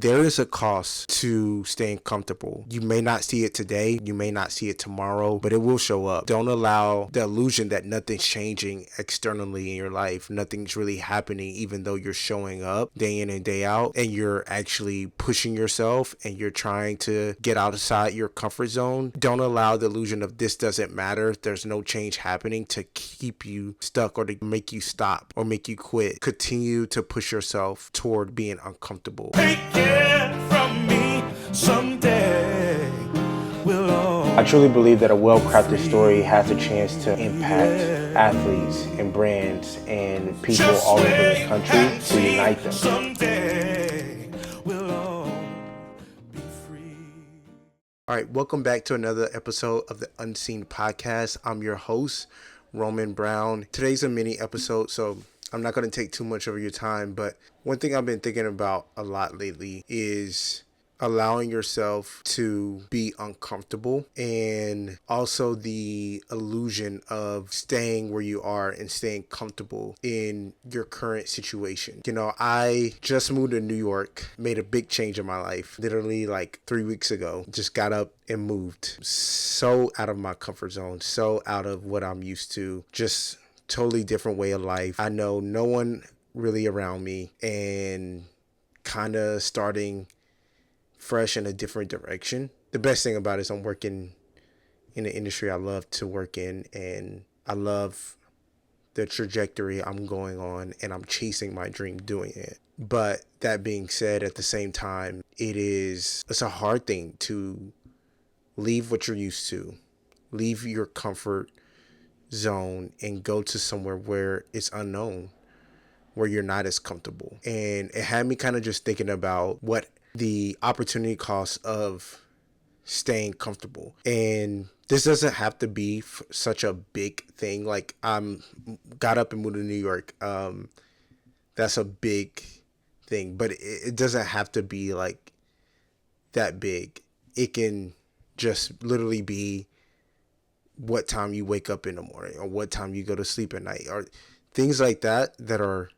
There is a cost to staying comfortable. You may not see it today, you may not see it tomorrow, but it will show up. Don't allow the illusion that nothing's changing externally in your life. Nothing's really happening, even though you're showing up day in and day out and you're actually pushing yourself and you're trying to get outside your comfort zone. Don't allow the illusion of this doesn't matter, there's no change happening, to keep you stuck or to make you stop or make you quit. Continue to push yourself toward being uncomfortable. Take it from me someday. I truly believe that a well-crafted story has a chance to impact athletes and brands and people all over the country to unite them. Someday we'll all be free. All right, welcome back to another episode of the Unseen Podcast. I'm your host, Roman Brown. Today's a mini episode, so I'm not going to take too much of your time, but one thing I've been thinking about a lot lately is allowing yourself to be uncomfortable, and also the illusion of staying where you are and staying comfortable in your current situation. You know, I just moved to New York, made a big change in my life, literally like 3 weeks ago. Just got up and moved. So out of my comfort zone, so out of what I'm used to, just totally different way of life. I know no one really around me and kind of starting fresh in a different direction. The best thing about it is I'm working in the industry I love to work in, and I love the trajectory I'm going on, and I'm chasing my dream doing it. But that being said, at the same time, it's a hard thing to leave what you're used to, leave your comfort zone and go to somewhere where it's unknown, where you're not as comfortable. And it had me kind of just thinking about what the opportunity cost of staying comfortable. And this doesn't have to be such a big thing. Like, got up and moved to New York. That's a big thing, but it doesn't have to be like that big. It can just literally be what time you wake up in the morning or what time you go to sleep at night, or things like that.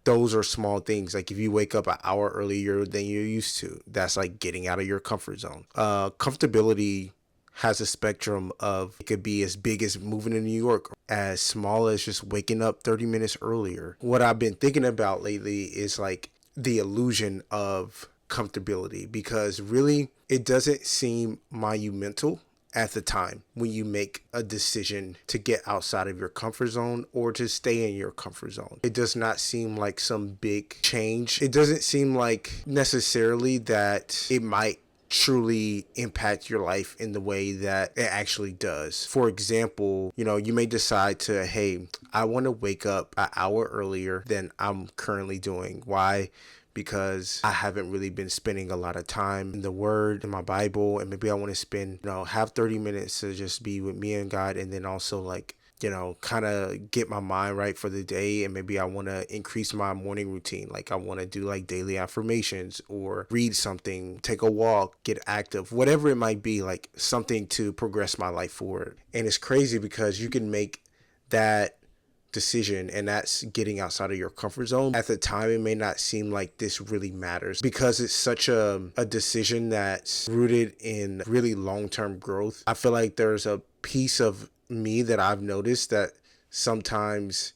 Those are small things. Like if you wake up an hour earlier than you're used to, that's like getting out of your comfort zone. Comfortability has a spectrum of, it could be as big as moving to New York, as small as just waking up 30 minutes earlier. What I've been thinking about lately is like the illusion of comfortability, because really it doesn't seem monumental at the time when you make a decision to get outside of your comfort zone or to stay in your comfort zone. It does not seem like some big change. It doesn't seem like necessarily that it might truly impact your life in the way that it actually does. For example, you may decide to, hey, I want to wake up an hour earlier than I'm currently doing. Why? Because I haven't really been spending a lot of time in the Word, in my Bible, and maybe I want to spend, have 30 minutes to just be with me and God, and then also like, kind of get my mind right for the day. And maybe I want to increase my morning routine. Like I want to do like daily affirmations or read something, take a walk, get active, whatever it might be, like something to progress my life forward. And it's crazy because you can make that decision, and that's getting outside of your comfort zone. At the time, it may not seem like this really matters because it's such a decision that's rooted in really long-term growth. I feel like there's a piece of me that I've noticed that sometimes,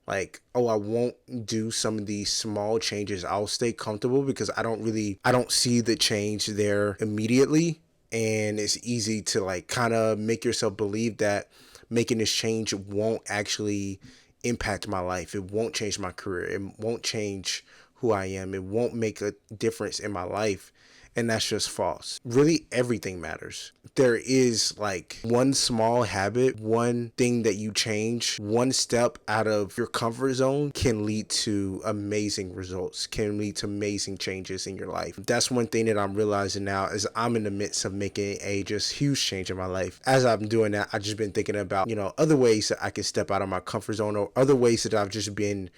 like, I won't do some of these small changes. I'll stay comfortable because I don't see the change there immediately. And it's easy to like kind of make yourself believe that making this change won't actually impact my life. It won't change my career. It won't change who I am. It won't make a difference in my life. And that's just false. Really, everything matters. There is like one small habit, one thing that you change, one step out of your comfort zone can lead to amazing results, can lead to amazing changes in your life. That's one thing that I'm realizing now is I'm in the midst of making a just huge change in my life. As I'm doing that, I've just been thinking about, other ways that I can step out of my comfort zone, or other ways that I've just been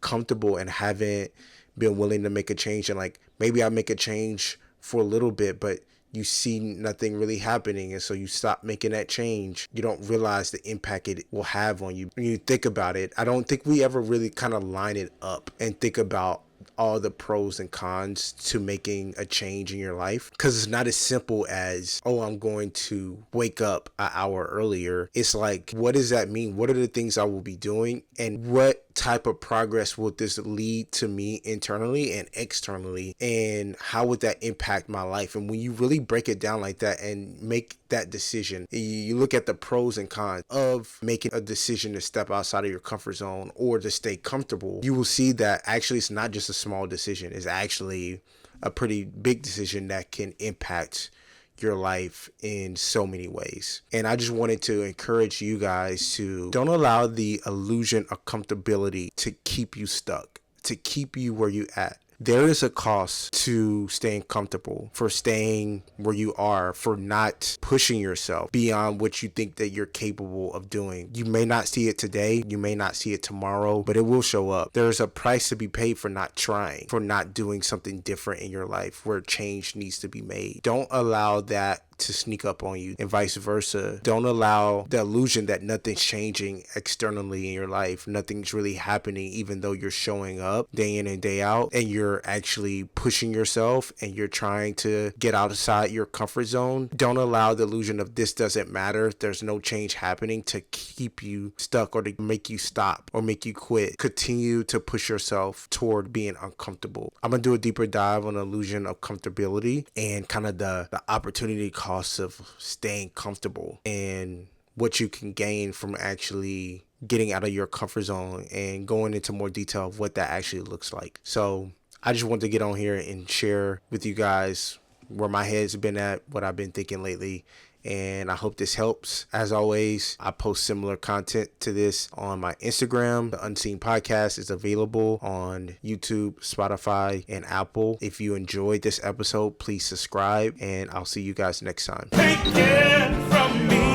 comfortable and haven't been willing to make a change. And like, maybe I make a change for a little bit, but you see nothing really happening, and so you stop making that change. You don't realize the impact it will have on you. When you think about it, I don't think we ever really kind of line it up and think about all the pros and cons to making a change in your life, because it's not as simple as, oh, I'm going to wake up an hour earlier. It's like, what does that mean? What are the things I will be doing, and what type of progress will this lead to me internally and externally, and how would that impact my life? And when you really break it down like that and make that decision, you look at the pros and cons of making a decision to step outside of your comfort zone or to stay comfortable, you will see that actually it's not just a small decision. It's actually a pretty big decision that can impact your life in so many ways. And I just wanted to encourage you guys to don't allow the illusion of comfortability to keep you stuck, to keep you where you at. There is a cost to staying comfortable, for staying where you are, for not pushing yourself beyond what you think that you're capable of doing. You may not see it today, you may not see it tomorrow, but it will show up. There is a price to be paid for not trying, for not doing something different in your life where change needs to be made. Don't allow that to sneak up on you, and vice versa. Don't allow the illusion that nothing's changing externally in your life, nothing's really happening, even though you're showing up day in and day out and you're actually pushing yourself and you're trying to get outside your comfort zone. Don't allow the illusion of this doesn't matter, there's no change happening, to keep you stuck or to make you stop or make you quit. Continue to push yourself toward being uncomfortable. I'm gonna do a deeper dive on the illusion of comfortability and kind of the opportunity cost of staying comfortable and what you can gain from actually getting out of your comfort zone, and going into more detail of what that actually looks like. So I just wanted to get on here and share with you guys where my head's been at, what I've been thinking lately, and I hope this helps. As always, I post similar content to this on my Instagram. The Unseen Podcast is available on YouTube, Spotify, and Apple. If you enjoyed this episode, please subscribe, and I'll see you guys next time. Take it from me.